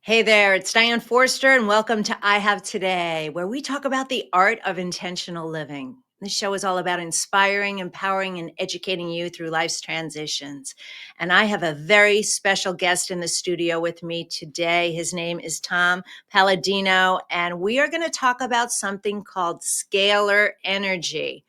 Hey there, it's Diane Forster, and welcome to I Have Today, where we talk about the art of intentional living. This show is all about inspiring, empowering, and educating you through life's transitions. And I have a very special guest in the studio with me today. His name is Tom Paladino, and we are going to talk about something called scalar energy.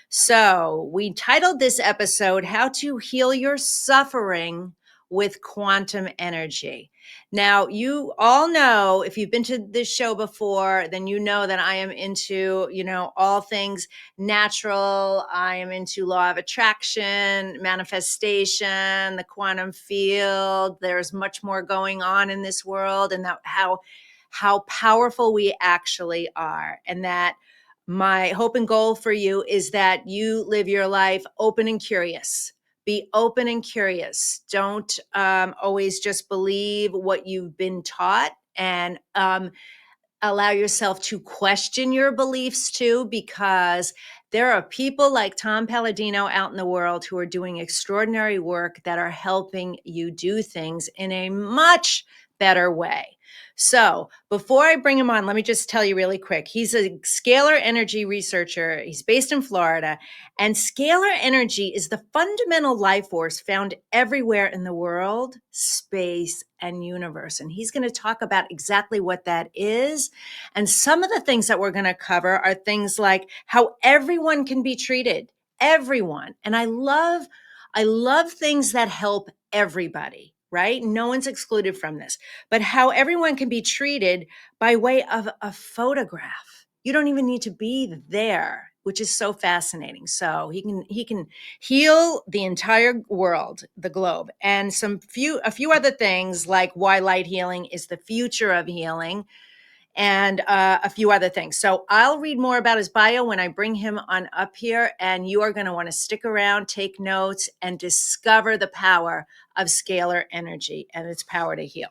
So, we titled this episode, How to Heal Your Suffering with Quantum Energy. Now, you all know, if you've been to this show before, then you know that I am into, all things natural. I am into law of attraction, manifestation, the quantum field. There's much more going on in this world, and that how powerful we actually are, and that my hope and goal for you is that you live your life open and curious. Be open and curious. Don't always just believe what you've been taught, and allow yourself to question your beliefs too, because there are people like Tom Paladino out in the world who are doing extraordinary work that are helping you do things in a much better way. So before I bring him on, let me just tell you really quick. He's a scalar energy researcher. He's based in Florida. And scalar energy is the fundamental life force found everywhere in the world, space, and universe. And he's going to talk about exactly what that is. And some of the things that we're going to cover are things like how everyone can be treated, everyone. And I love things that help everybody, right? No one's excluded from this, but how everyone can be treated by way of a photograph. You don't even need to be there, which is so fascinating. So he can heal the entire world, the globe, and a few other things like why light healing is the future of healing, and a few other things. So I'll read more about his bio when I bring him on up here, and you are going to want to stick around, take notes, and discover the power of scalar energy and its power to heal.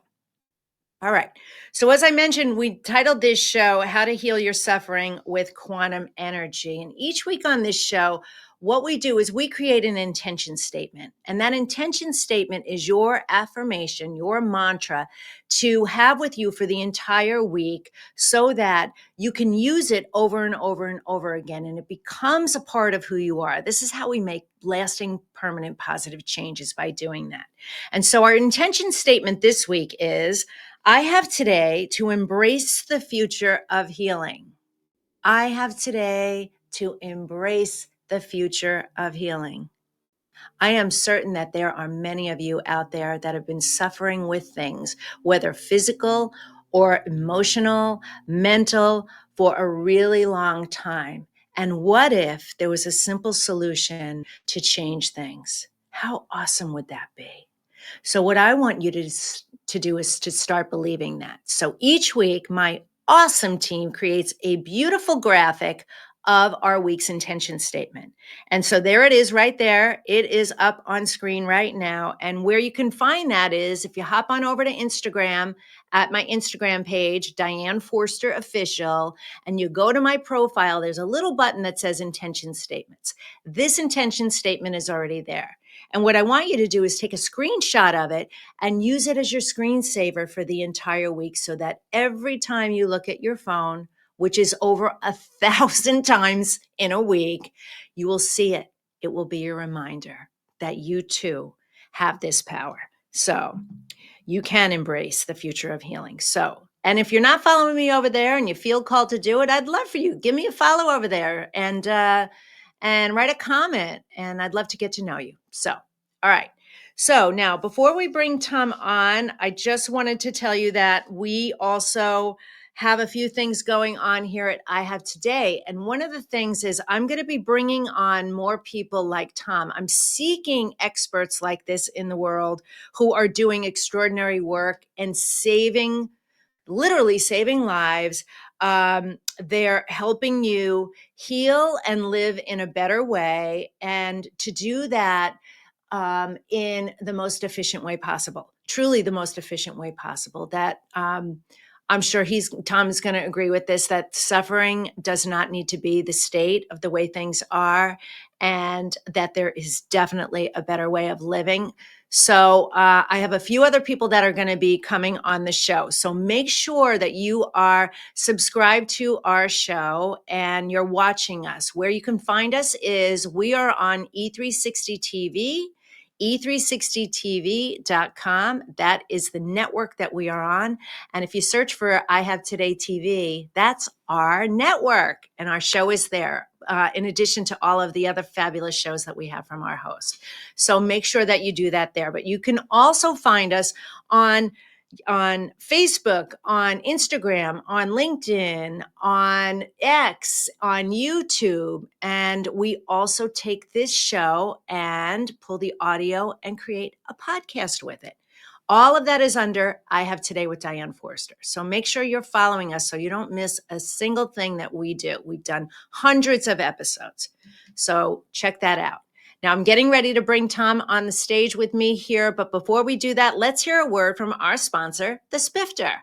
All right. So as I mentioned, we titled this show, How to Heal Your Suffering with Quantum Energy. And each week on this show, what we do is we create an intention statement. And that intention statement is your affirmation, your mantra to have with you for the entire week so that you can use it over and over and over again. And it becomes a part of who you are. This is how we make lasting, permanent, positive changes, by doing that. And so our intention statement this week is, I have today to embrace the future of healing. I have today to embrace the future of healing. I am certain that there are many of you out there that have been suffering with things, whether physical or emotional, mental, for a really long time. And what if there was a simple solution to change things? How awesome would that be? So what I want you to do is to start believing that. So each week, my awesome team creates a beautiful graphic of our week's intention statement. And so there it is right there. It is up on screen right now. And where you can find that is if you hop on over to Instagram at my Instagram page, Diane Forster Official, and you go to my profile, there's a little button that says intention statements. This intention statement is already there. And what I want you to do is take a screenshot of it and use it as your screensaver for the entire week so that every time you look at your phone, which is over 1,000 times in a week, you will see it. It will be your reminder that you too have this power. So you can embrace the future of healing. So, and if you're not following me over there and you feel called to do it, I'd love for you. Give me a follow over there and write a comment, and I'd love to get to know you. So, all right. So now, before we bring Tom on, I just wanted to tell you that we also have a few things going on here at I Have Today. And one of the things is I'm going to be bringing on more people like Tom. I'm seeking experts like this in the world who are doing extraordinary work and literally saving lives. They're helping you heal and live in a better way, and to do that in the most efficient way possible, truly the most efficient way possible. That I'm sure Tom is going to agree with this, that suffering does not need to be the state of the way things are, and that there is definitely a better way of living. So I have a few other people that are going to be coming on the show. So make sure that you are subscribed to our show and you're watching us. Where you can find us is we are on E360 TV, e360tv.com. That is the network that we are on. And if you search for I Have Today TV, that's our network. And our show is there, in addition to all of the other fabulous shows that we have from our host. So make sure that you do that there. But you can also find us on Facebook, on Instagram, on LinkedIn, on X, on YouTube. And we also take this show and pull the audio and create a podcast with it. All of that is under I Have Today with Diane Forster. So make sure you're following us so you don't miss a single thing that we do. We've done hundreds of episodes. So check that out. Now, I'm getting ready to bring Tom on the stage with me here, but before we do that, let's hear a word from our sponsor, the Spifter.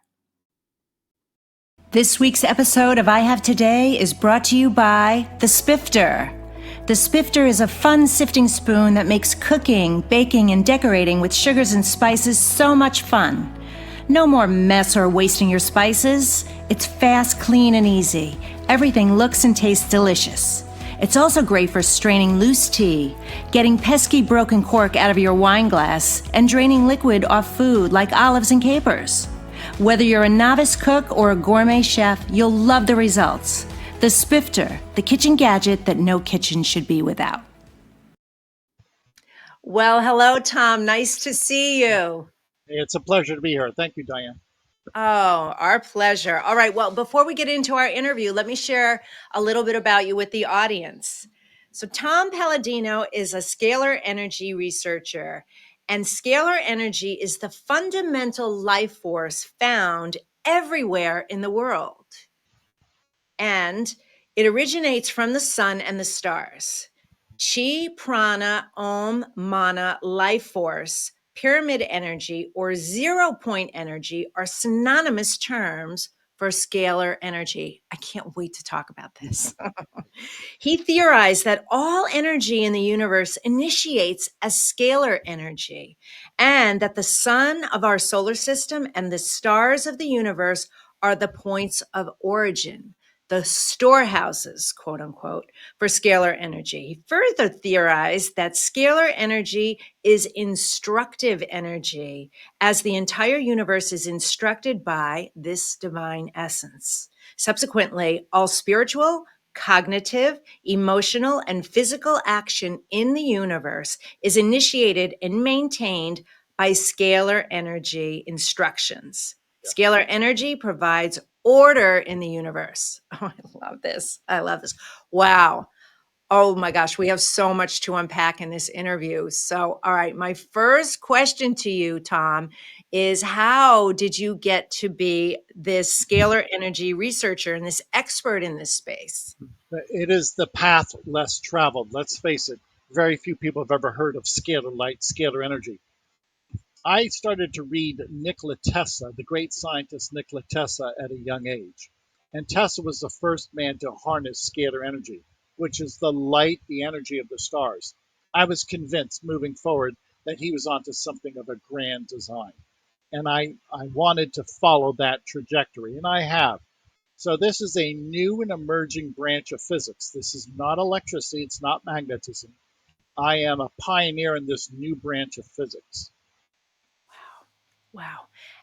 This week's episode of I Have Today is brought to you by the Spifter. The Spifter is a fun sifting spoon that makes cooking, baking, and decorating with sugars and spices so much fun. No more mess or wasting your spices. It's fast, clean, and easy. Everything looks and tastes delicious. It's also great for straining loose tea, getting pesky broken cork out of your wine glass, and draining liquid off food like olives and capers. Whether you're a novice cook or a gourmet chef, you'll love the results. The Spifter, the kitchen gadget that no kitchen should be without. Well, hello, Tom. Nice to see you. It's a pleasure to be here. Thank you, Diane. Oh, our pleasure. All right. Well, before we get into our interview, let me share a little bit about you with the audience. So, Tom Paladino is a scalar energy researcher, and scalar energy is the fundamental life force found everywhere in the world. And it originates from the sun and the stars. Chi, prana, om, mana, life force, pyramid energy, or 0 point energy are synonymous terms for scalar energy. I can't wait to talk about this. He theorized that all energy in the universe initiates as scalar energy, and that the sun of our solar system and the stars of the universe are the points of origin, the storehouses, quote unquote, for scalar energy. He further theorized that scalar energy is instructive energy, as the entire universe is instructed by this divine essence. Subsequently, all spiritual, cognitive, emotional, and physical action in the universe is initiated and maintained by scalar energy instructions. Scalar energy provides order in the universe. Oh, I love this. I love this. Wow. Oh my gosh, we have so much to unpack in this interview. So, all right, my first question to you, Tom, is how did you get to be this scalar energy researcher and this expert in this space? It is the path less traveled. Let's face it, very few people have ever heard of scalar light, scalar energy. I started to read Nikola Tesla, the great scientist Nikola Tesla, at a young age. And Tesla was the first man to harness scalar energy, which is the light, the energy of the stars. I was convinced moving forward that he was onto something of a grand design. And I wanted to follow that trajectory, and I have. So this is a new and emerging branch of physics. This is not electricity, it's not magnetism. I am a pioneer in this new branch of physics. Wow.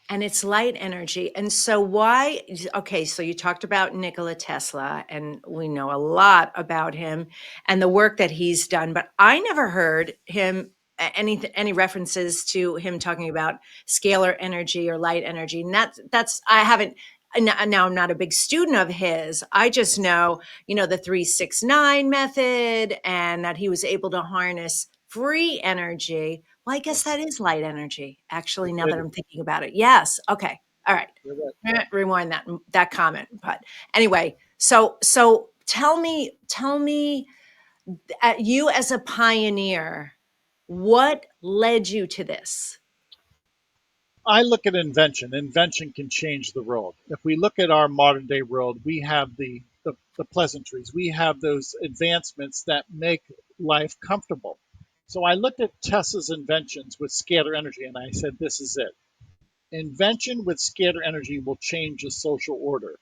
And it's light energy. And so why, okay, so you talked about Nikola Tesla, and we know a lot about him and the work that he's done, but I never heard him any references to him talking about scalar energy or light energy. And that's I haven't now I'm not a big student of his. I just know, the 369 method, and that he was able to harness free energy. Well, I guess that is light energy, actually, now that I'm thinking about it. Yes. Okay. All right. Rewind that comment. But anyway, so tell me, you as a pioneer, what led you to this? I look at invention. Invention can change the world. If we look at our modern day world, we have the pleasantries. We have those advancements that make life comfortable. So I looked at Tesla's inventions with scalar energy and I said, this is it. Invention with scalar energy will change the social order.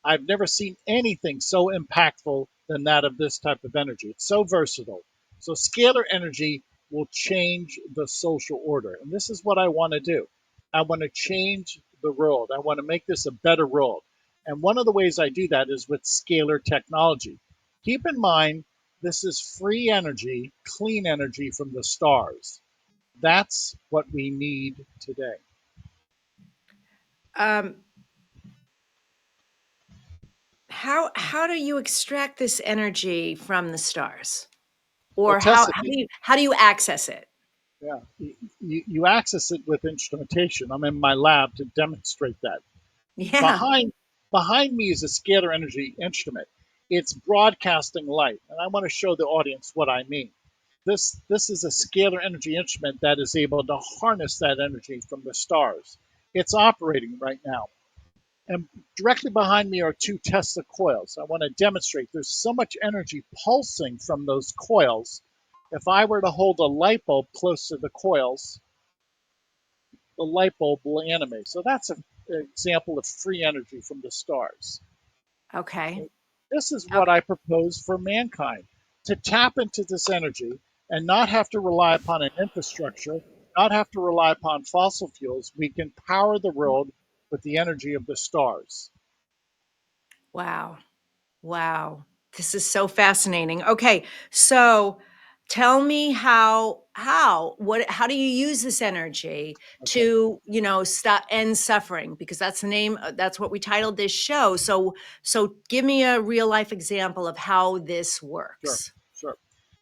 I've never seen anything so impactful than that of this type of energy. It's so versatile. So scalar energy will change the social order. And this is what I want to do. I want to change the world. I want to make this a better world. And one of the ways I do that is with scalar technology. Keep in mind, this is free energy, clean energy from the stars. That's what we need today. Um, how do you extract this energy from the stars, Well, or Tessa, how do you access it? yeah, you access it with instrumentation. I'm in my lab to demonstrate that. Yeah. Behind behind me is a scalar energy instrument. It's broadcasting light, and I want to show the audience what I mean. This is a scalar energy instrument that is able to harness that energy from the stars. It's operating right now. And directly behind me are two Tesla coils. I want to demonstrate there's so much energy pulsing from those coils. If I were to hold a light bulb close to the coils, the light bulb will animate. So that's an example of free energy from the stars. Okay. This is what Okay. I propose for mankind, to tap into this energy and not have to rely upon an infrastructure, not have to rely upon fossil fuels. We can power the world with the energy of the stars. Wow. Wow. This is so fascinating. Okay, so tell me how do you use this energy Okay, to, stop end suffering, because that's the name, that's what we titled this show. So give me a real life example of how this sure, works. sure.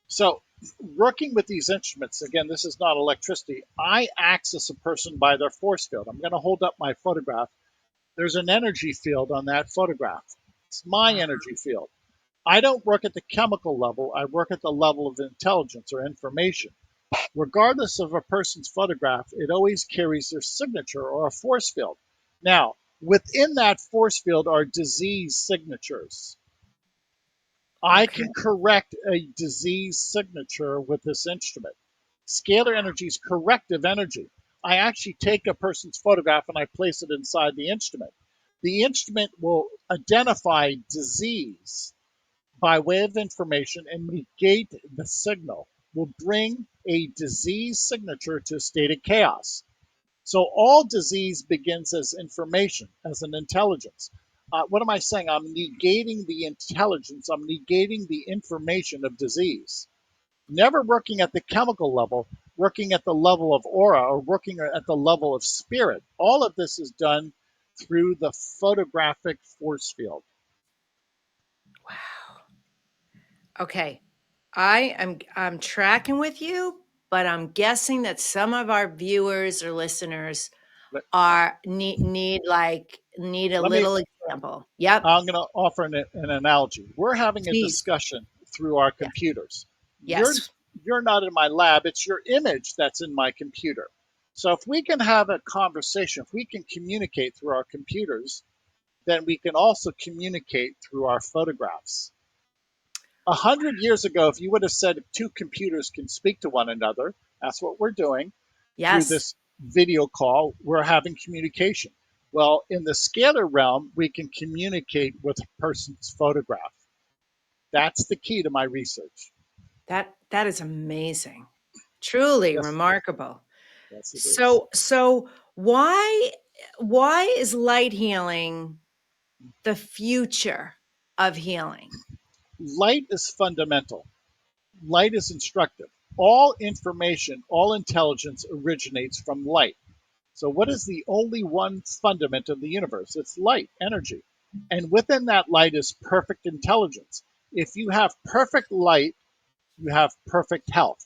So, working with these instruments, again, this is not electricity. I access a person by their force field. I'm going to hold up my photograph. There's an energy field on that photograph. It's my Uh, energy field. I don't work at the chemical level, I work at the level of intelligence or information. Regardless of a person's photograph, it always carries their signature or a force field. Now, within that force field are disease signatures. I okay. can correct a disease signature with this instrument. Scalar energy is corrective energy. I actually take a person's photograph and I place it inside the instrument. The instrument will identify disease by way of information and negate the signal, will bring a disease signature to a state of chaos. So all disease begins as information, as an intelligence. What am I saying? I'm negating the intelligence, I'm negating the information of disease. Never working at the chemical level, working at the level of aura, or working at the level of spirit. All of this is done through the photographic force field. Wow. Okay. I'm tracking with you, but I'm guessing that some of our viewers or listeners Let, are need a let me little example. Yep. I'm going to offer an analogy. We're having a Please. discussion through our Yeah. computers. You're Yes. you're not in my lab, it's your image that's in my computer. So if we can have a conversation, if we can communicate through our computers, then we can also communicate through our photographs. 100 years ago, if you would have said two computers can speak to one another, that's what we're doing through Yes. this video call, we're having communication. Well, in the scalar realm, we can communicate with a person's photograph. That's the key to my research. That is amazing. Truly Yes, remarkable. yes, it is. So why is light healing the future of healing? Light is fundamental. Light is instructive. All information, all intelligence originates from light. So, what is the only one fundament of the universe? It's light, energy. And within that light is perfect intelligence. If you have perfect light, you have perfect health.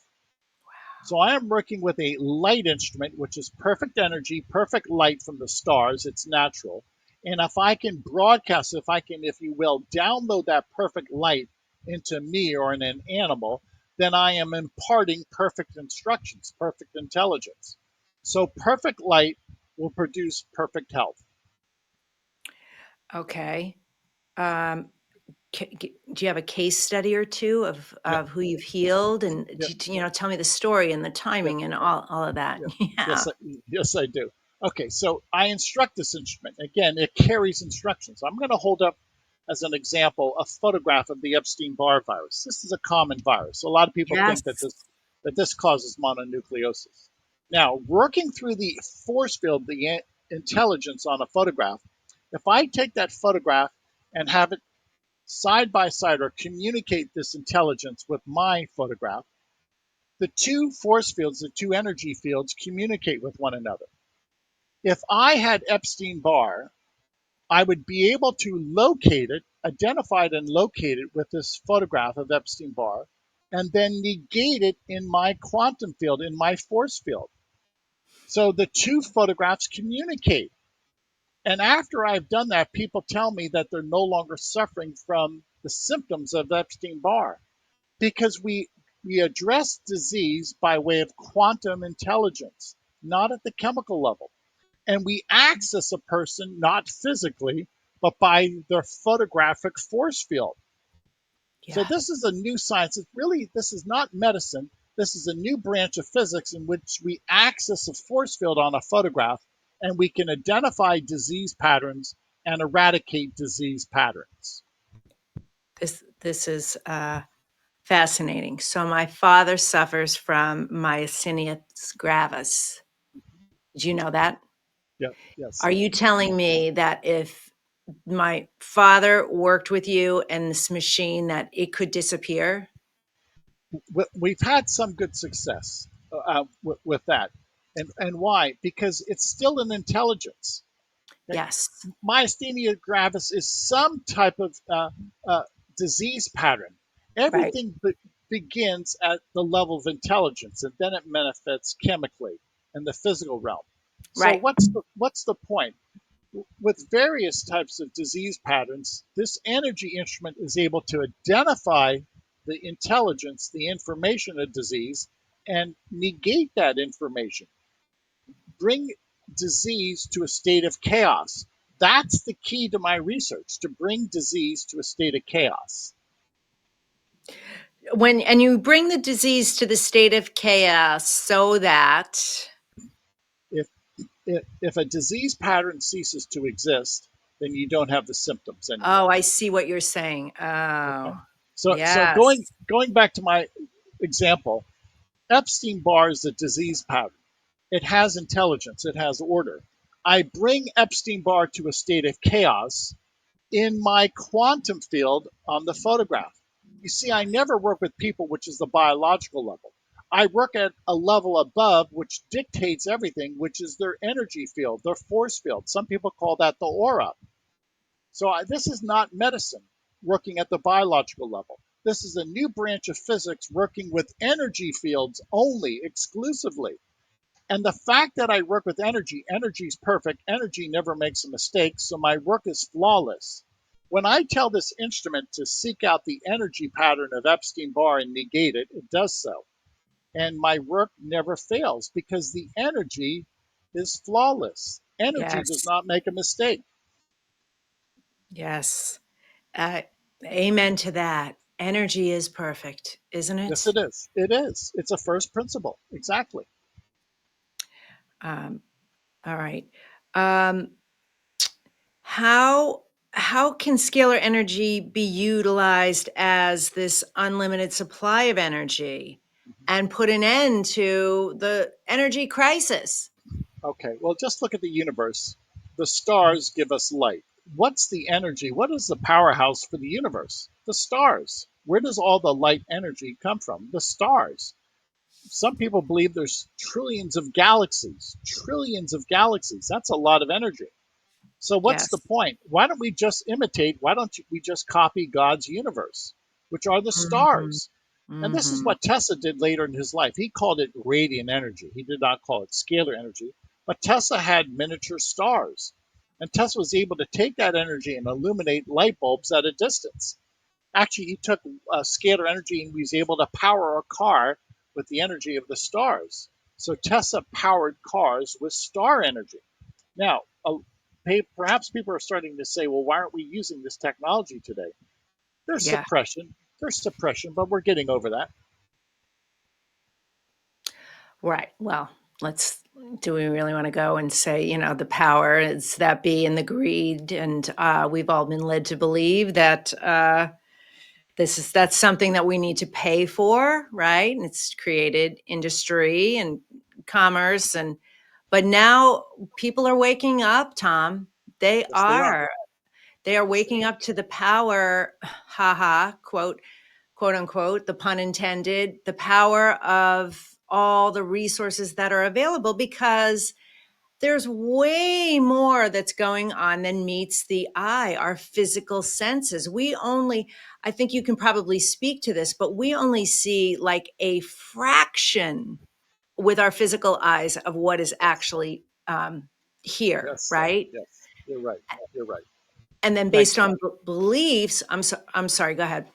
So I am working with a light instrument, which is perfect energy, perfect light from the stars. It's natural. And if I can broadcast, if I can, if you will, download that perfect light into me or in an animal, then I am imparting perfect instructions, perfect intelligence. So perfect light will produce perfect health. Okay. Um, Do you have a case study or two of Yeah, who you've healed, and yeah, tell me the story and the yeah, timing and all of that? yeah. Yeah. Yes, I do. Okay, so I instruct this instrument. Again, it carries instructions. I'm going to hold up as an example a photograph of the Epstein-Barr virus. This is a common virus. A lot of people think that Yes. this causes mononucleosis. Now, working through the force field, the intelligence on a photograph, if I take that photograph and have it side by side or communicate this intelligence with my photograph, the two force fields, the two energy fields communicate with one another. If I had Epstein-Barr, I would be able to locate it, identify it and locate it with this photograph of Epstein-Barr, and then negate it in my quantum field, in my force field. So the two photographs communicate. And after I've done that, people tell me that they're no longer suffering from the symptoms of Epstein-Barr because we address disease by way of quantum intelligence, not at the chemical level. And we access a person not physically, but by their photographic force field. So Yeah. this is a new science. This is not medicine. This is a new branch of physics in which we access a force field on a photograph and we can identify disease patterns and eradicate disease patterns. This is fascinating. So my father suffers from myasthenia gravis. Did you know that? Yeah, yes. Are you telling me that if my father worked with you and this machine, that it could disappear? We've had some good success with that. And why? Because it's still an intelligence. Okay? Yes. Myasthenia gravis is some type of uh, disease pattern. Right. Everything begins at the level of intelligence, and then it manifests chemically in the physical realm. So Right. what's the point? With various types of disease patterns, this energy instrument is able to identify the intelligence, the information of disease, and negate that information, bring disease to a state of chaos. That's the key to my research, to bring disease to a state of chaos. And you bring the disease to the state of chaos so that, If, if a disease pattern ceases to exist, then you don't have the symptoms oh, anymore. I see what you're saying. Okay. Oh, So going yes. going back to my example, Epstein-Barr is a disease pattern. It has intelligence, it has order. I bring Epstein-Barr to a state of chaos in my quantum field on the photograph. You see, I never work with people, which is the biological level. I work at a level above, which dictates everything, which is their energy field, their force field. Some people call that the aura. So this is not medicine working at the biological level. This is a new branch of physics working with energy fields only, exclusively. And the fact that I work with energy is perfect. Energy never makes a mistake, so my work is flawless. When I tell this instrument to seek out the energy pattern of Epstein-Barr and negate it, it does so. And my work never fails because the energy is flawless. Energy does Yes. not make a mistake. Yes. Uh, Amen to that. Energy is perfect, isn't Yes, it? it is. It is. It's a first principle. Exactly. Um, all right. Um, how how can scalar energy be utilized as this unlimited supply of energy and put an end to the energy crisis? Okay, well, just look at the universe. The stars give us light. What's the energy? What is the powerhouse for the universe? The stars. Where does all the light energy come from? The stars. Some people believe there's trillions of galaxies. Trillions of galaxies. That's a lot of energy. So what's the Yes. point? Why don't we just imitate? Why don't we just copy God's universe, which are the Mhm. stars? And this is Mhm. what Tesla did later in his life. He called it radiant energy. He did not call it scalar energy. But Tesla had miniature stars. And Tesla was able to take that energy and illuminate light bulbs at a distance. Actually, he took scalar energy and he was able to power a car with the energy of the stars. So Tesla powered cars with star energy. Now, perhaps people are starting to say, well, why aren't we using this technology today? There's Yeah. suppression. There's suppression, but we're getting over that. Right. Well, let's do we really want to go and say, the power is that be and the greed, and we've all been led to believe that that's something that we need to pay for, right? And it's created industry and commerce, and but now people are waking up, Tom. They Yes, they are. are. They are Yes, they waking are. up to the power, haha, quote unquote, the pun intended, the power of all the resources that are available, because there's way more that's going on than meets the eye, our physical senses. I think you can probably speak to this, but we only see like a fraction with our physical eyes of what is Yes. actually here, Yes. right? Yes. You're right. You're right. And then Thanks, based Pat. on beliefs, I'm sorry, go ahead.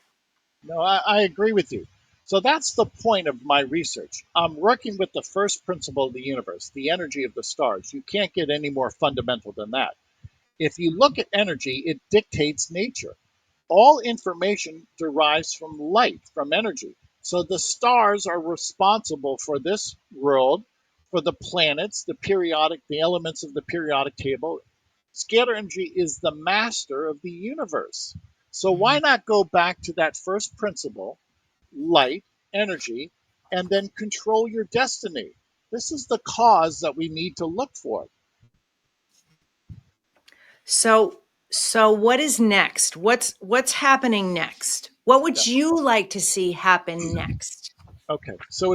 No, I agree with you. So that's the point of my research. I'm working with the first principle of the universe, the energy of the stars. You can't get any more fundamental than that. If you look at energy, it dictates nature. All information derives from light, from energy. So the stars are responsible for this world, for the planets, the elements of the periodic table. Scalar energy is the master of the universe. So why Mhm. not go back to that first principle, light, energy, and then control your destiny? This is the cause that we need to look for. So so what is next? What's happening next? What Yeah. would you like to see happen next? Okay, so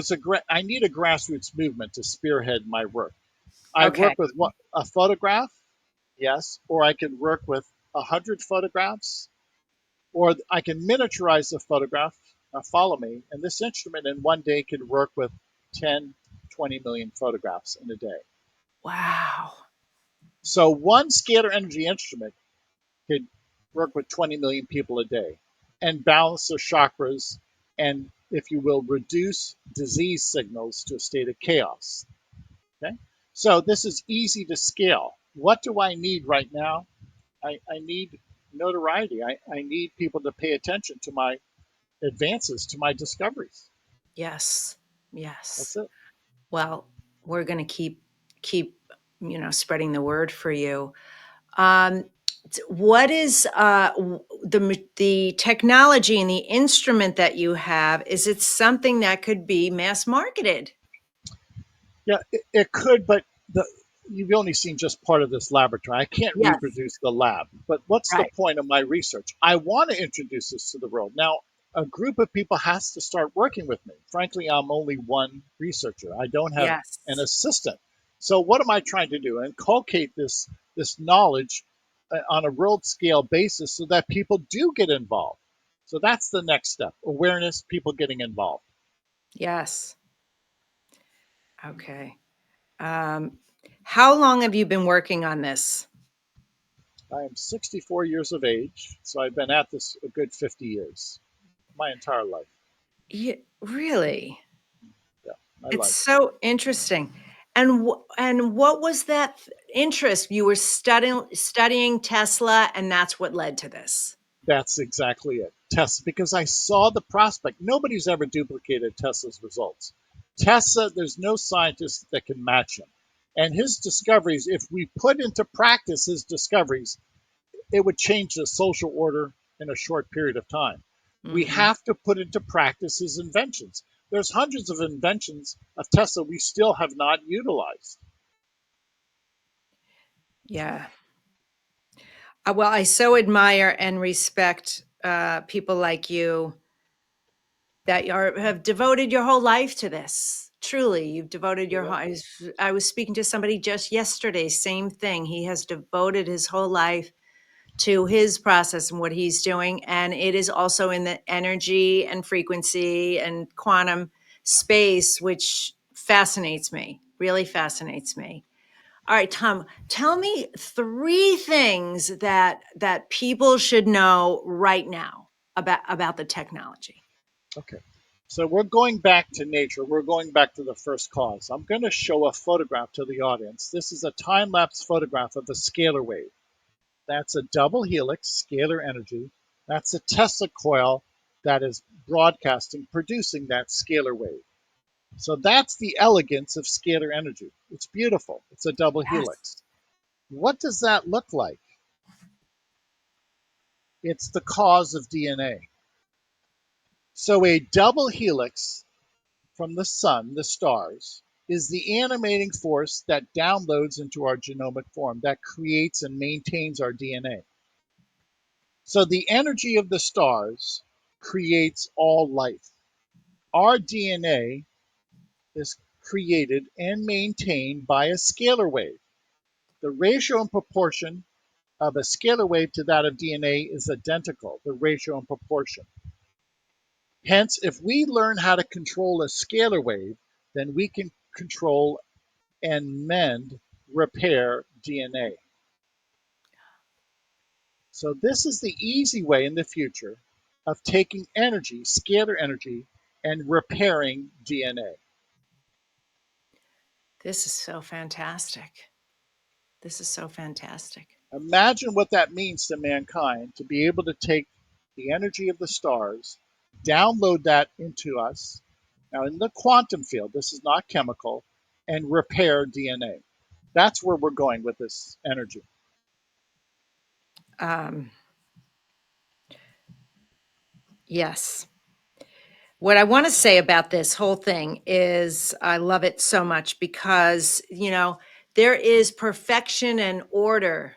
I need a grassroots movement to spearhead my work. I Okay. work with what, a photograph, yes, or I can work with 100 photographs, or I can miniaturize the photograph. Follow me, and this instrument in one day can work with 10, 20 million photographs in a day. Wow. So one scalar energy instrument could work with 20 million people a day and balance their chakras and, if you will, reduce disease signals to a state of chaos. Okay, so this is easy to scale. What do I need right now? I need notoriety. I need people to pay attention to my advances, to my discoveries. Yes. Yes. That's it. Well, we're going to keep spreading the word for you. Um, what is the technology and the instrument that you have? Is it something that could be mass marketed? Yeah, it could, but you've only seen just part of this laboratory. I can't Yes. reproduce the lab. But what's the Right. point of my research? I want to introduce this to the world. Now, a group of people has to start working with me. Frankly, I'm only one researcher. I don't have an Yes. assistant. So what am I trying to do? Inculcate this knowledge on a world scale basis so that people do get involved. So that's the next step. Awareness, people getting involved. Yes. Okay. Um, how long have you been working on this? I am 64 years of age, so I've been at this a good 50 years, my entire life. Yeah, really? Yeah, my It's life. so interesting. And what was that interest? You were studying Tesla, and that's what led to this. That's exactly it. Tesla, because I saw the prospect. Nobody's ever duplicated Tesla's results. Tesla, there's no scientist that can match him. And his discoveries, if we put into practice his discoveries, it would change the social order in a short period of time. We Hmm. have to put into practice his inventions. There's hundreds of inventions of Tesla we still have not utilized. Yeah. Well, I so admire and respect people like you that have devoted your whole life to this. Truly, you've devoted You're your whole. welcome. I was speaking to somebody just yesterday. Same thing. He has devoted his whole life to his process and what he's doing, and it is also in the energy and frequency and quantum space, which fascinates me. Really fascinates me. All right, Tom, tell me three things that people should know right now about the technology. Okay. So we're going back to nature. We're going back to the first cause. I'm going to show a photograph to the audience. This is a time lapse photograph of a scalar wave. That's a double helix scalar energy. That's a Tesla coil that is broadcasting, producing that scalar wave. So that's the elegance of scalar energy. It's beautiful. It's a double Yes. helix. What does that look like? It's the cause of DNA. So a double helix from the sun, the stars, is the animating force that downloads into our genomic form, that creates and maintains our DNA. So the energy of the stars creates all life. Our DNA is created and maintained by a scalar wave. The ratio and proportion of a scalar wave to that of DNA is identical, the ratio and proportion. Hence, if we learn how to control a scalar wave, then we can control and mend, repair DNA. So this is the easy way in the future of taking energy, scalar energy, and repairing DNA. This is so fantastic. This is so fantastic. Imagine what that means to mankind to be able to take the energy of the stars, download that into us. Now, in the quantum field, this is not chemical, and repair DNA. That's where we're going with this energy. Um, yes. What I want to say about this whole thing is I love it so much because, there is perfection and order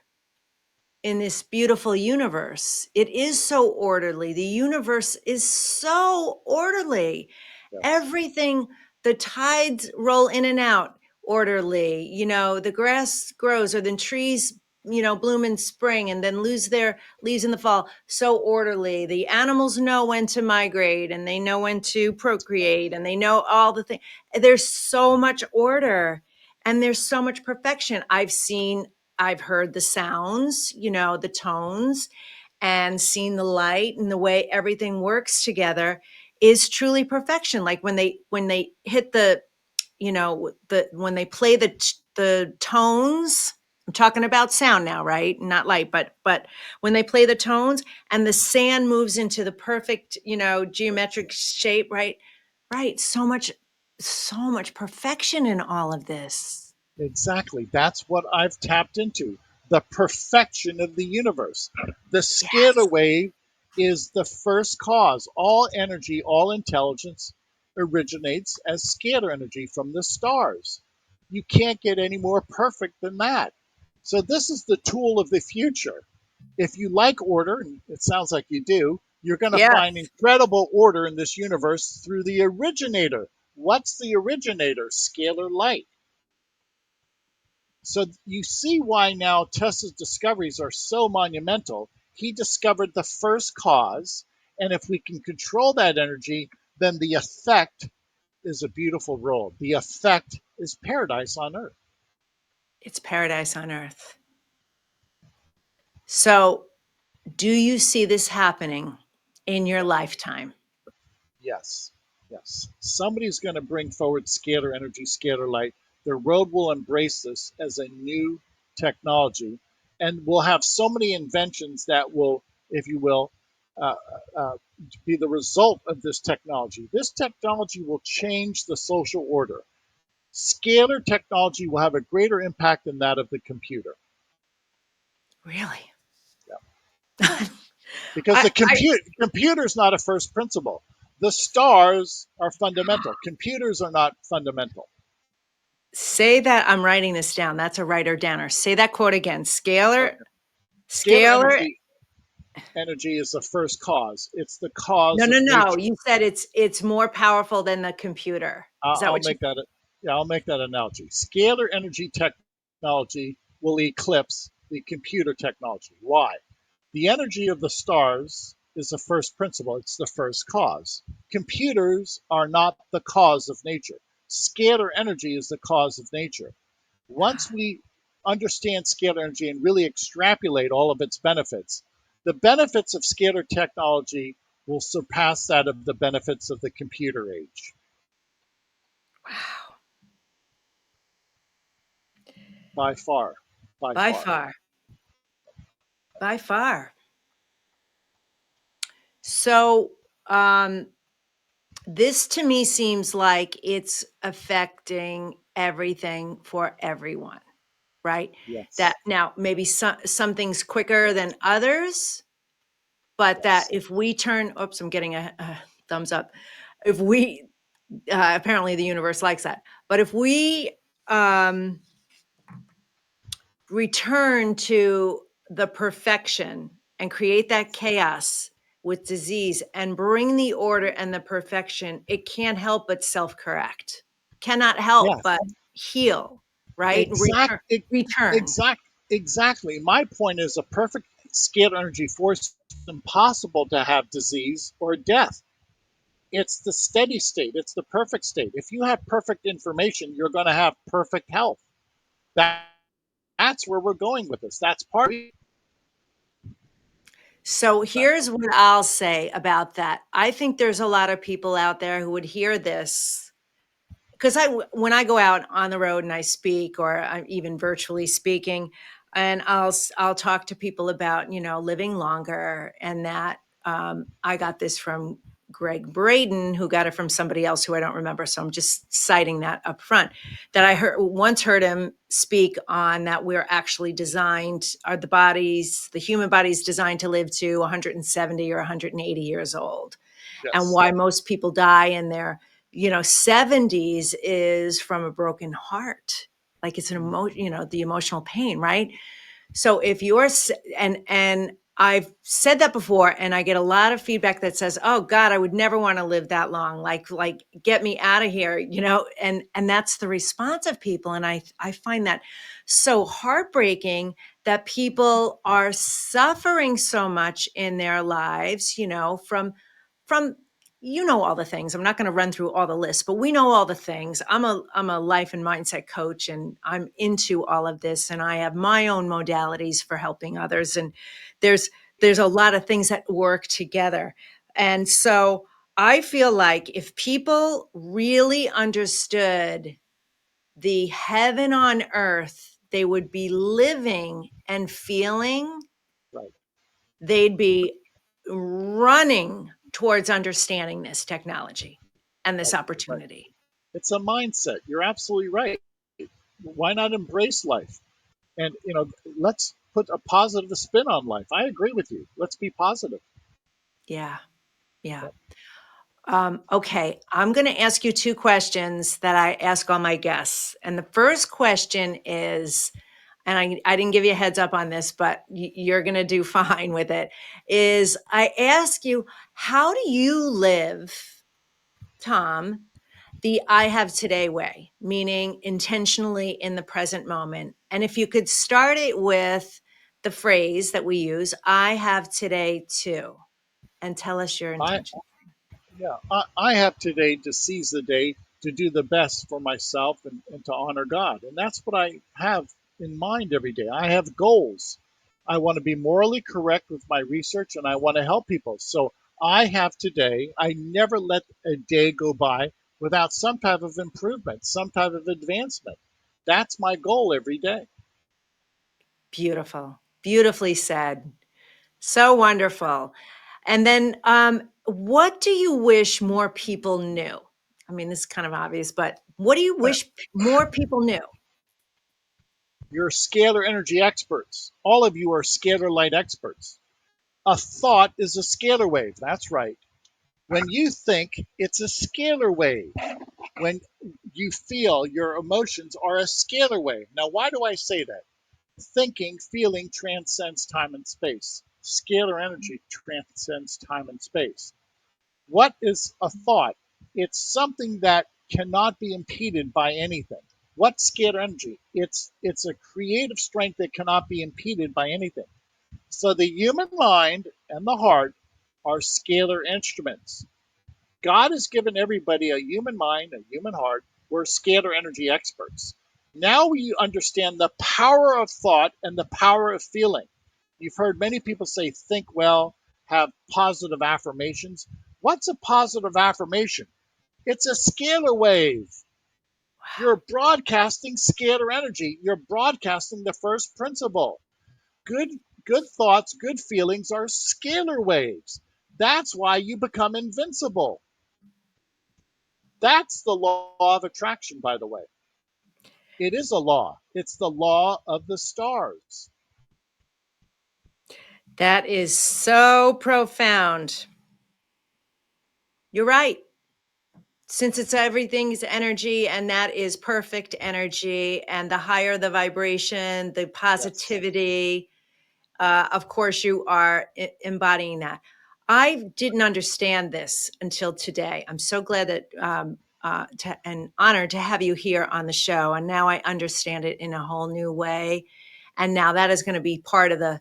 in this beautiful universe. It is so orderly. The universe is so orderly. Yes, Everything, the tides roll in and out orderly. The grass grows or then trees, bloom in spring and then lose their leaves in the fall. So orderly. The animals know when to migrate and they know when to procreate and they know all the things. There's so much order and there's so much perfection. I've heard the sounds, the tones, and seen the light and the way everything works together is truly perfection. Like when they hit when they play the tones. I'm talking about sound now, right? Not light, but when they play the tones and the sand moves into the perfect, geometric shape, right? Right. So much perfection in all of this. exactly. That's what I've tapped into, the perfection of the universe. The Yes. scalar wave is the first cause. All energy, all intelligence originates as scalar energy from the stars. You can't get any more perfect than that. So, this is the tool of the future. If you like order, and it sounds like you do, you're going to Yes. find incredible order in this universe through the originator. What's the originator? Scalar light. So you see why now Tesla's discoveries are so monumental. He discovered the first cause, and if we can control that energy, then the effect is a beautiful world. The effect is paradise on earth. It's paradise on earth. So, do you see this happening in your Yes. lifetime? Yes, yes. Somebody's going to bring forward scalar energy, scalar light. The world will embrace this as a new technology, and we'll have so many inventions that will, if you will, uh, uh, be the result of this technology. This technology will change the social order. Scalar technology will have a greater impact than that of the computer. Really? Yeah. I, Because the computer is not a first principle. The stars are fundamental. Computers are not fundamental. say that. I'm writing this down. That's a writer downer. Say that quote again. Scalar, Okay. Scalar scalar. energy is the first cause. It's the cause No, of no, no. nature. You said it's more powerful than the computer. Is that I'll what you? make that. Yeah, I'll make that analogy. Scalar energy technology will eclipse the computer technology. Why? The energy of the stars is the first principle. It's the first cause. Computers are not the cause of nature. Scalar energy is the cause of nature. Once we understand scalar energy and really extrapolate all of its benefits, the benefits of scalar technology will surpass that of the benefits of the computer age Wow. by far, by By far. far. By far. So, um, this to me seems like it's affecting everything for everyone, right? That Yes. now maybe some things quicker than others, but that Yes. if we turn, oops, I'm getting a thumbs up. If we, apparently the universe likes that, but if we um, return to the perfection and create that chaos with disease and bring the order and the perfection, it can't help but self-correct. Cannot help Yes. but heal, right? Exact. Return. Exact. Exactly. My point is a perfect scalar energy force. It's impossible to have disease or death. It's the steady state. It's the perfect state. If you have perfect information, you're going to have perfect health. That, that's where we're going with this. That's part of it. So here's what I'll say about that. I think there's a lot of people out there who would hear this because when I go out on the road and I speak, or I'm even virtually speaking, and I'll talk to people about living longer, and that I got this from Greg Braden, who got it from somebody else who I don't remember. So I'm just citing that up front. That I once heard him speak on that we're actually designed, are the human body's designed to live to 170 or 180 years old, and Yes. why most people die in their 70s is from a broken heart, like it's an emotion, the emotional pain, right? So if you're and I've said that before, and I get a lot of feedback that says, oh god, I would never want to live that long, like get me out of here, and that's the response of people. And I find that so heartbreaking that people are suffering so much in their lives, from all the things. I'm not going to run through all the lists, but we know all the things. I'm a life and mindset coach, and I'm into all of this, and I have my own modalities for helping others, and there's there's a lot of things that work together. And so I feel like if people really understood the heaven on earth they would be living and feeling, Right. they'd be running towards understanding this technology and this Right. Right. opportunity. It's a mindset. You're absolutely right. Why not embrace life? And let's put a positive spin on life. I agree with you. Let's be positive. Yeah. Yeah. Okay. I'm going to ask you two questions that I ask all my guests. And the first question is, and I didn't give you a heads up on this, but you're going to do fine with it, is I ask you, how do you live, Tom, the I have today way, meaning intentionally in the present moment? And if you could start it with the phrase that we use, I have today too, and tell us your I intention. Yeah, I have today to seize the day to do the best for myself and to honor God. And that's what I have in mind every day. I have goals. I want to be morally correct with my research and I want to help people. So I have today, I never let a day go by without some type of improvement, some type of advancement. That's my goal every day. Beautiful. Beautifully said. So wonderful. And then, what do you wish more people knew? I mean, this is kind of obvious, but what do you wish more people knew? You're scalar energy experts. All of you are scalar light experts. A thought is a scalar wave. That's right. When you think, it's a scalar wave. When you feel, your emotions are a scalar wave. Now, why do I say that? Thinking, feeling transcends time and space. Scalar energy transcends time and space. What is a thought? It's something that cannot be impeded by anything. What's scalar energy? It's a creative strength that cannot be impeded by anything. So the human mind and the heart are scalar instruments. God has given everybody a human mind, a human heart. We're scalar energy experts. Now we understand the power of thought and the power of feeling. You've heard many people say, think well, have positive affirmations. What's a positive affirmation? It's a scalar wave. You're broadcasting scalar energy. You're broadcasting the first principle. Good good thoughts, good feelings are scalar waves. That's why you become invincible. That's the law of attraction, by the way. It is a law. It's the law of the stars. That is so profound. You're right. Since it's everything's energy and that is perfect energy, and the higher the vibration, the Yes. positivity, of course, you are embodying that. I didn't understand this until today. I'm so glad that and honored to have you here on the show. And now I understand it in a whole new way. And now that is going to be part of the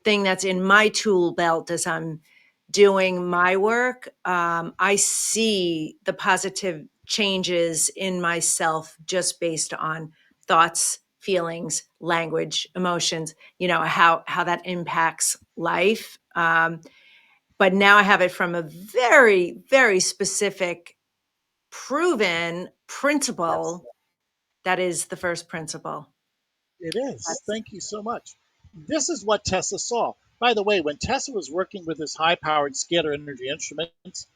thing that's in my tool belt as I'm doing my work. I see the positive changes in myself just based on thoughts, feelings, language, emotions, how that impacts life. But now I have it from a very, very specific, proven Yes. principle. That is the first principle. It is. That's, Thank you so much. This is what Tesla saw. By the way, when Tesla was working with his high powered scalar energy instruments,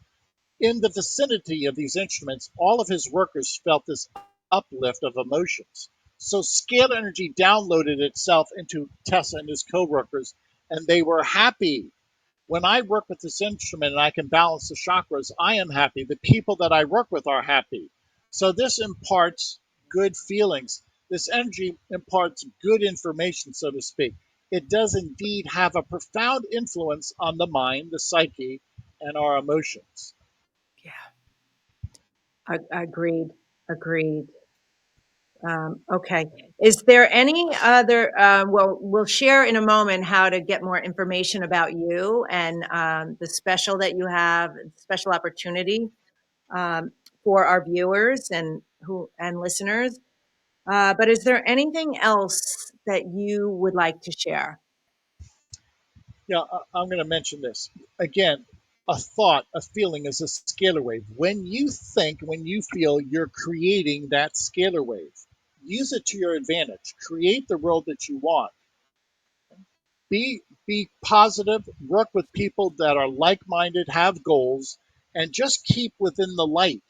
in the vicinity of these instruments, all of his workers felt this uplift of emotions. So scalar energy downloaded itself into Tesla and his co-workers, and they were happy. When I work with this instrument and I can balance the chakras, I am happy. The people that I work with are happy. So this imparts good feelings. This energy imparts good information, so to speak. It does indeed have a profound influence on the mind, the psyche, and our emotions. yeah, agreed. Agreed. Okay. Is there any other, well, we'll share in a moment how to get more information about you and the special that you have, special opportunity um, for our viewers and listeners. But is there anything else that you would like to share? Yeah, I'm going to mention this. Again, a thought, a feeling is a scalar wave. When you think, when you feel, you're creating that scalar wave. Use it to your advantage. Create the world that you want. Be positive, work with people that are like-minded, have goals, and just keep within the light.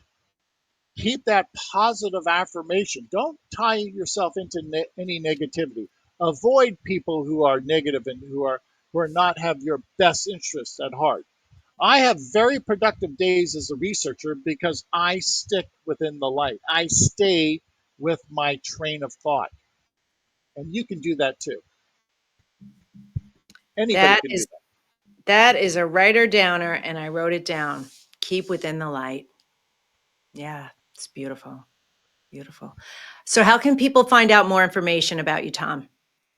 Keep that positive affirmation. Don't tie yourself into any negativity. Avoid people who are negative and who are not have your best interests at heart. I have very productive days as a researcher because I stick within the light. I stay with my train of thought. And you can do that too. Anybody That can do is that. that is a writer downer, and I wrote it down. Keep within the light. Yeah, it's beautiful. Beautiful. So, how can people find out more information about you, Tom?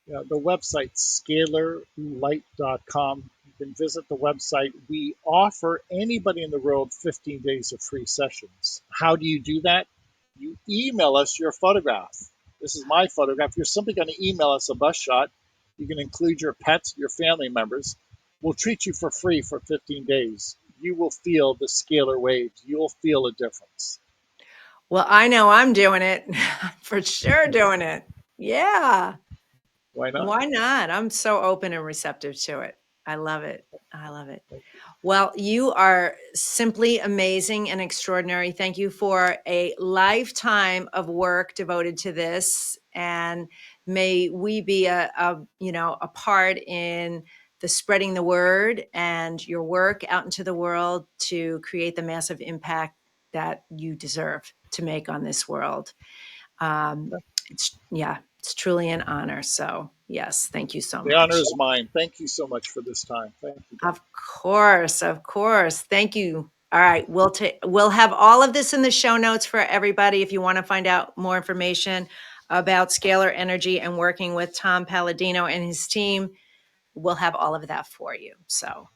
The website scalarlight.com. You can visit the website. We offer anybody in the world 15 days of free sessions. How do you do that? You email us your photograph. This is my photograph. You're simply going to email us a bus shot. You can include your pets, your family members. We'll treat you for free for 15 days. You will feel the scalar waves. You'll feel a difference. Well, I know I'm doing it. For sure doing it. Yeah. Why not? Why not? I'm so open and receptive to it. I love it. I love it. Well, you are simply amazing and extraordinary. Thank you for a lifetime of work devoted to this, and may we be a part in the spreading the word and your work out into the world to create the massive impact that you deserve to make on this world. Um, it's truly an honor. So yes, thank you so The honor much. is mine. Thank you so much for this time. Thank you, Diane. Of course, of course. Thank you. All right, we'll have all of this in the show notes for everybody if you want to find out more information about scalar energy and working with Tom Paladino and his team. We'll have all of that for you. So,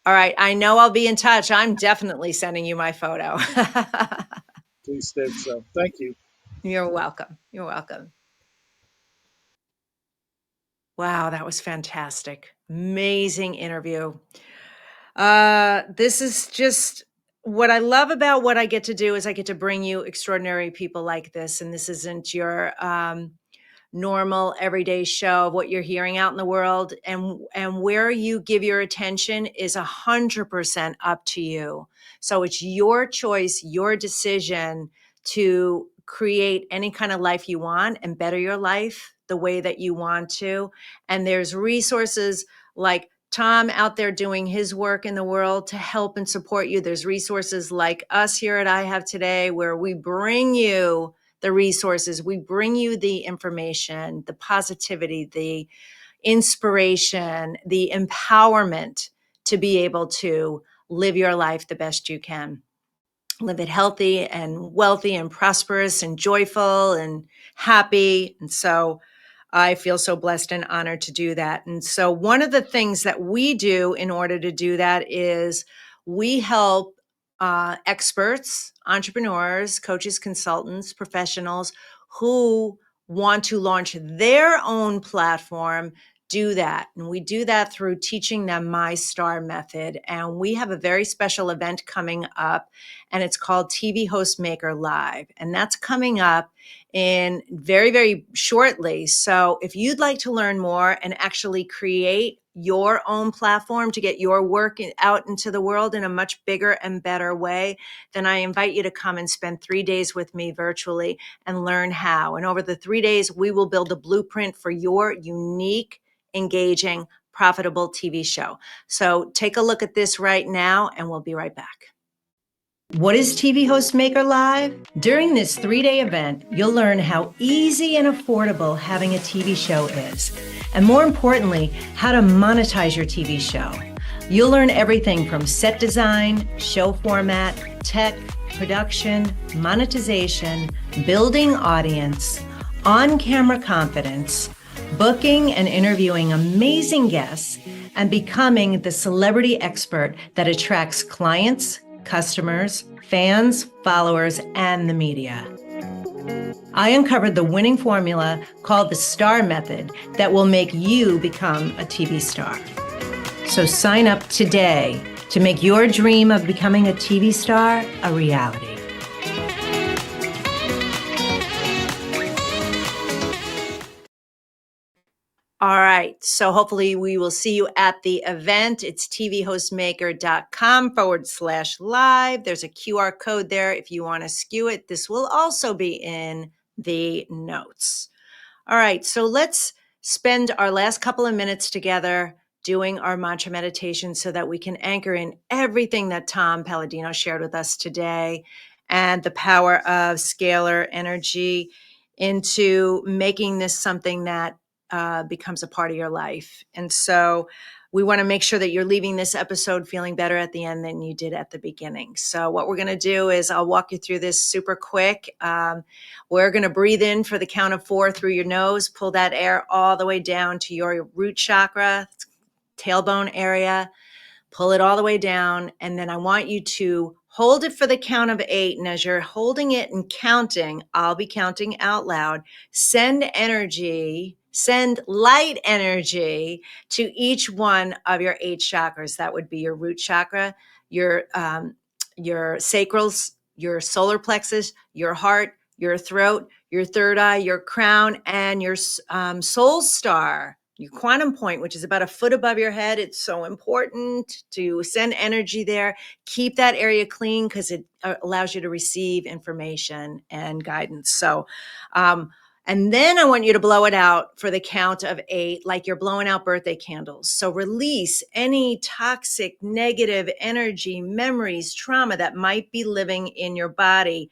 all right, I know I'll be in touch. I'm definitely sending you my photo. Please did so. Thank you. You're welcome. You're welcome. Wow, that was fantastic. Amazing interview. This is just what I love about what I get to do is I get to bring you extraordinary people like this. And this isn't your normal everyday show of what you're hearing out in the world, and where you give your attention is 100% up to you. So it's your choice, your decision to create any kind of life you want and better your life the way that you want to. And there's resources like Tom out there doing his work in the world to help and support you. There's resources like us here at I Have Today, where we bring you the resources, we bring you the information, the positivity, the inspiration, the empowerment to be able to live your life the best you can. Live it healthy and wealthy and prosperous and joyful and happy. And so I feel so blessed and honored to do that. And so one of the things that we do in order to do that is we help experts, entrepreneurs, coaches, consultants, professionals who want to launch their own platform do that. And we do that through teaching them my STAR method. And we have a very special event coming up, and it's called TV Host Maker Live. And that's coming up in very, very shortly. So if you'd like to learn more and actually create your own platform to get your work out into the world in a much bigger and better way, then I invite you to come and spend 3 days with me virtually and learn how. And over the 3 days, we will build a blueprint for your unique, engaging, profitable TV show. So take a look at this right now, and we'll be right back. What is TV Host Maker Live? During this 3-day event, you'll learn how easy and affordable having a TV show is, and more importantly, how to monetize your TV show. You'll learn everything from set design, show format, tech, production, monetization, building audience, on-camera confidence, booking and interviewing amazing guests, and becoming the celebrity expert that attracts clients, customers, fans, followers, and the media. I uncovered the winning formula called the STAR method that will make you become a TV star. So sign up today to make your dream of becoming a TV star a reality. All right. So hopefully we will see you at the event. It's tvhostmaker.com/live. There's a QR code there if you want to skew it. This will also be in the notes. All right. So let's spend our last couple of minutes together doing our mantra meditation so that we can anchor in everything that Tom Paladino shared with us today and the power of scalar energy into making this something that becomes a part of your life. And so we want to make sure that you're leaving this episode feeling better at the end than you did at the beginning. So what we're going to do is I'll walk you through this super quick. We're going to breathe in for the count of 4 through your nose, pull that air all the way down to your root chakra, tailbone area, pull it all the way down. And then I want you to hold it for the count of 8. And as you're holding it and counting, I'll be counting out loud. Send light energy to each one of your 8 chakras. That would be your root chakra, your sacrals, your solar plexus, your heart, your throat, your third eye, your crown, and your soul star, your quantum point, which is about a foot above your head. It's so important to send energy there. Keep that area clean because it allows you to receive information and guidance. So, and then I want you to blow it out for the count of 8, like you're blowing out birthday candles. So release any toxic, negative energy, memories, trauma that might be living in your body.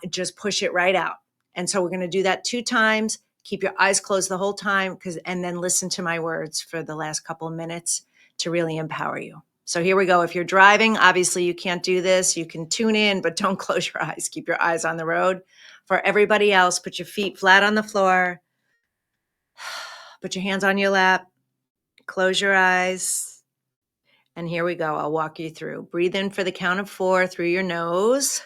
Just push it right out. And so we're going to do that 2 times. Keep your eyes closed the whole time, and then listen to my words for the last couple of minutes to really empower you. So here we go. If you're driving, obviously you can't do this. You can tune in, but don't close your eyes. Keep your eyes on the road. For everybody else, put your feet flat on the floor. Put your hands on your lap. Close your eyes. And here we go. I'll walk you through. Breathe in for the count of 4 through your nose.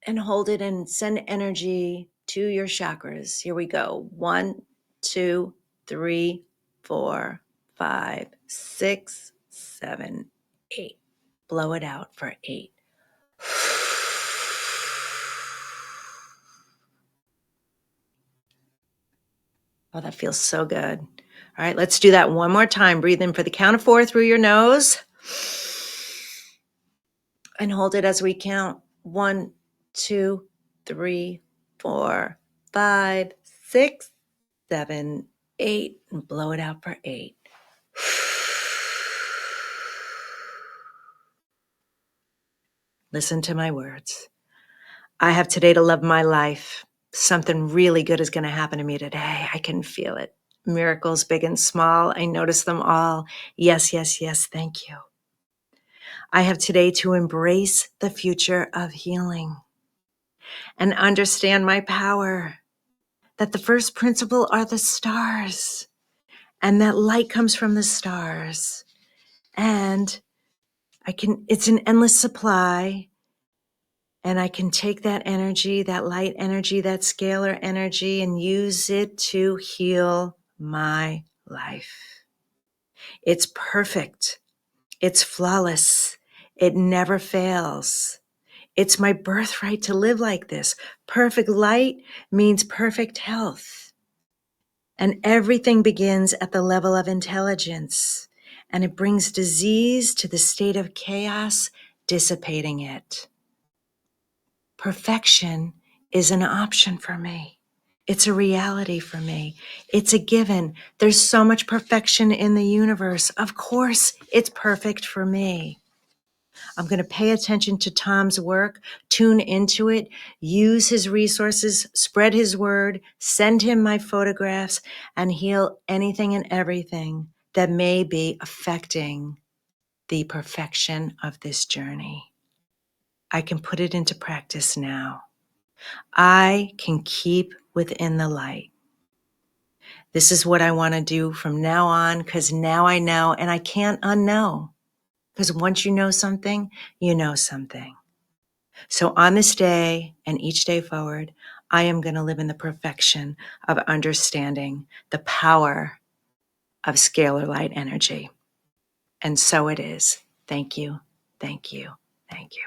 And hold it and send energy to your chakras. Here we go. 1, 2, 3, 4, 5, 6, 7, 8. Blow it out for 8. Oh, that feels so good. All right, let's do that one more time. Breathe in for the count of 4 through your nose and hold it as we count 1, 2, 3, 4, 5, 6, 7, 8, and blow it out for 8. Listen to my words. I have today to love my life. Something really good is going to happen to me today. I can feel it. Miracles, big and small. I notice them all. Yes, yes, yes. Thank you. I have today to embrace the future of healing and understand my power, that the first principle are the stars and that light comes from the stars. And it's an endless supply. And I can take that energy, that light energy, that scalar energy, and use it to heal my life. It's perfect. It's flawless. It never fails. It's my birthright to live like this. Perfect light means perfect health. And everything begins at the level of intelligence. And it brings disease to the state of chaos, dissipating it. Perfection is an option for me. It's a reality for me. It's a given. There's so much perfection in the universe. Of course, it's perfect for me. I'm going to pay attention to Tom's work, tune into it, use his resources, spread his word, send him my photographs, and heal anything and everything that may be affecting the perfection of this journey. I can put it into practice now. I can keep within the light. This is what I want to do from now on, because now I know, and I can't unknow. Because once you know something, you know something. So on this day and each day forward, I am going to live in the perfection of understanding the power of scalar light energy. And so it is. Thank you. Thank you. Thank you.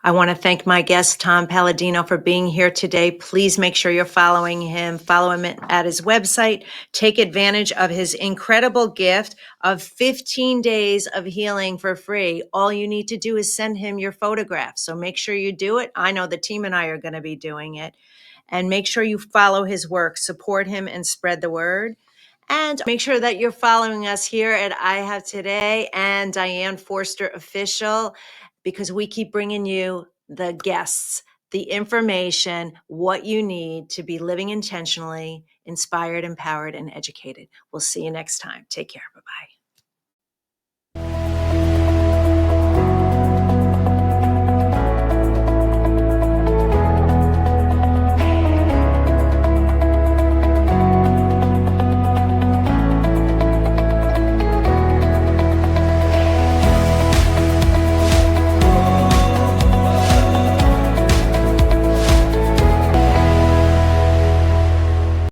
I want to thank my guest, Tom Paladino, for being here today. Please make sure you're following him. Follow him at his website. Take advantage of his incredible gift of 15 days of healing for free. All you need to do is send him your photograph. So make sure you do it. I know the team and I are going to be doing it. And make sure you follow his work, support him, and spread the word. And make sure that you're following us here at I Have Today and Diane Forster Official, because we keep bringing you the guests, the information, what you need to be living intentionally, inspired, empowered, and educated. We'll see you next time. Take care. Bye-bye.